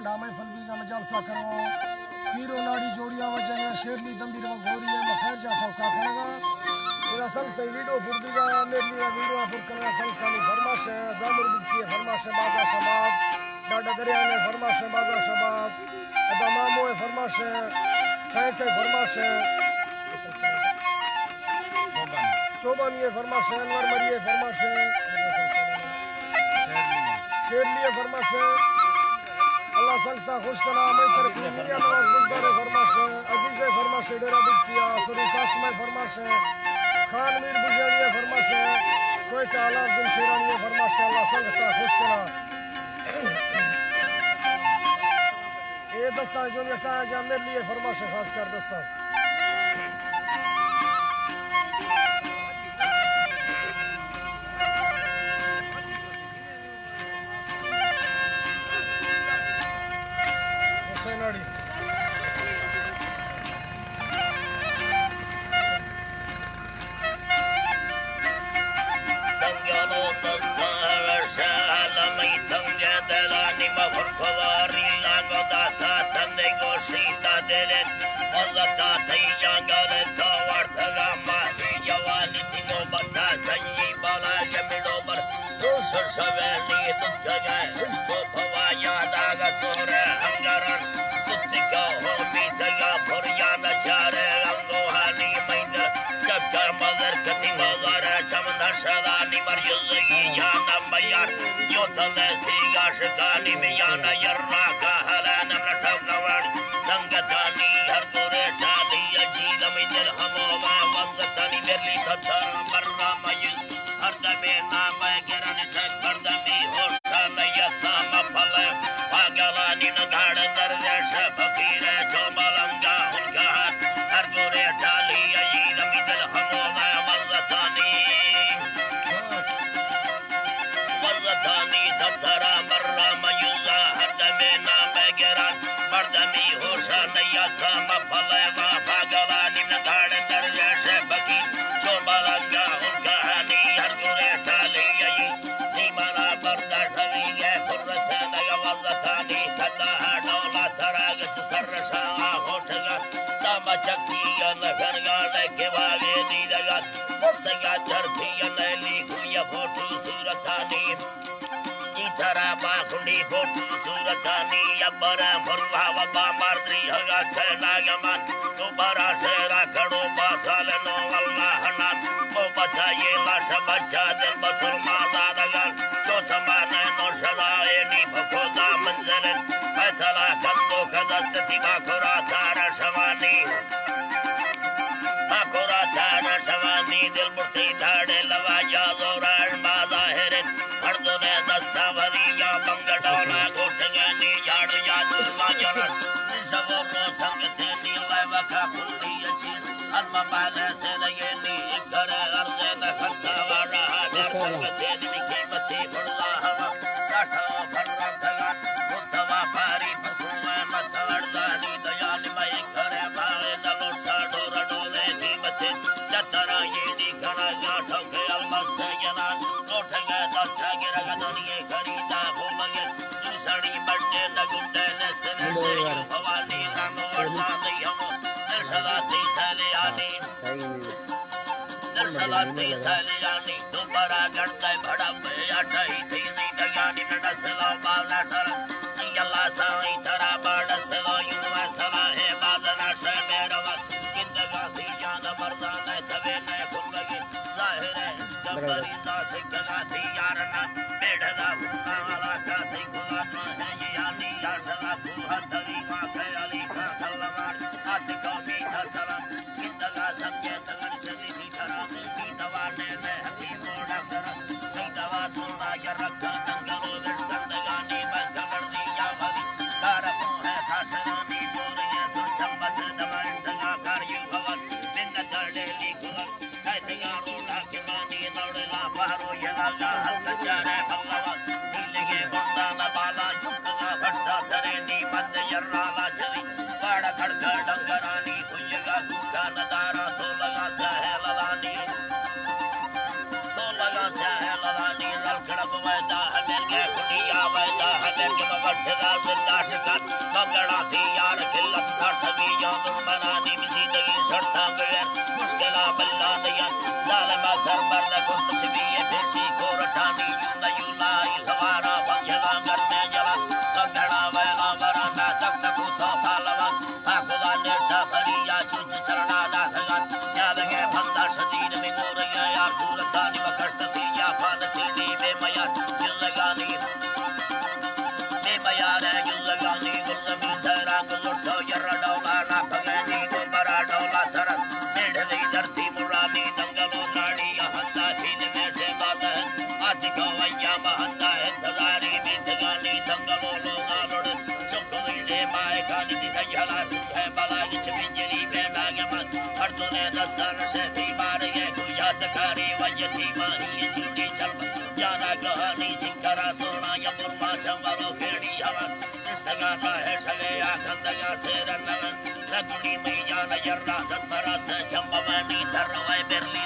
बड़ा महफल भी का मजालसा करो हीरो नाड़ी जोड़ियां वजह शेरली दंबी रो गोरी है मखैर जा ठोका करेगा पूरा संग ते वीडियो बुर्दी का मेरी वीडियो पर करना संग खाली फरमाश है जामुर बुकी फरमाश बाजा शबाब डाडा दरिया ने फरमाश बाजा शबाब अदा मामो है फरमाश है के फरमाश है सोबानी है फरमाश है अनवर मरी है फरमाश है शेरली है फरमाश है अल्लाह संगता खुश करा मैं तरफ मिया नवाज बुजदार फरमाश है अजीज फरमाश डेरा बुटिया सुरी कासिम फरमाश है खान मीर बुजानी फरमाश है कोयटा अलाउद्दीन शेरानी फरमाश है अल्लाह संगता खुश करा ये दस्ता जो ने कहा जा मेरे लिए फरमाश खास कर दस्ता हुसैनाड़ी Shikani miyana yarra ka halana mlatawnawan sangatani har gore tali ajila minal hamoma wasatani merli tata marra mayil har dame nama geran takardami horsala yatama phala pagalani nagad darvesh fakire chomalanga unka har gore tali ajila minal hamoma wasatani tatara Yatama Paleva Pagalani Nagada Darvesh Baki Chobalanga Unkahani Hargure Tali Nimara Bardashani Purasana Yavazatani Kataha Dola Taragas Sarasha Hotaga Sama Chaki and the Gargada Kevali Nidagat Saga Jarpi and Eli Kuya Potu Suratani Itaraba Kundi Potu Suratani Yabara Purvava Bamardri Haga Nagaman Tubara Sera Kado Basal no Allahana Mobacha Yela Shabacha del Basurma Dadagan Josamana no Shala Edi Pakoda Manzelen Faisala Kando Kadastati Bakuratara Shavani Bakuratara Shavani del Murti Tade Lavaya Zoran Bada Heret Hardone Dastavariya Bangadona Gotagani Yadu Yadu Vajaran Savoro Sangatini Leva Kapuli Yachin Alma Bala Senayeni Ikara Arzena Kantavara Sangatini Mikimati Purlahava Rasta Parrantagan Uttava Pari Pukuman Matavardani Dayani Maikare Bale Dalutta Dora Dole Timati Jatara Yedi Karaja Toke Almastayanan Notaga Dastagira Gadoni Karita Pumagan Susari Barte Nagunde Nestan Salati Saliani, Tubara Ganta, Padam, Yatai, Dayani, Nadasala, Balasala, Yala Sali, Tarabada, Sala, Yuvasala, Hebadana, Samerava, Kindagati, Jana, Bardana, Tavena, Kumagi, Zahire, Kaparita, Sikagati, Yarana, Medana, Alaka, Sikulana, Yani, Yasala, Puhatari, Makayali, Kalamar, Atika, Mikasala, Kindagata, Yetavan, Sali, Taram. Saguni mai jana yarra das paras chamba mani tarwa berli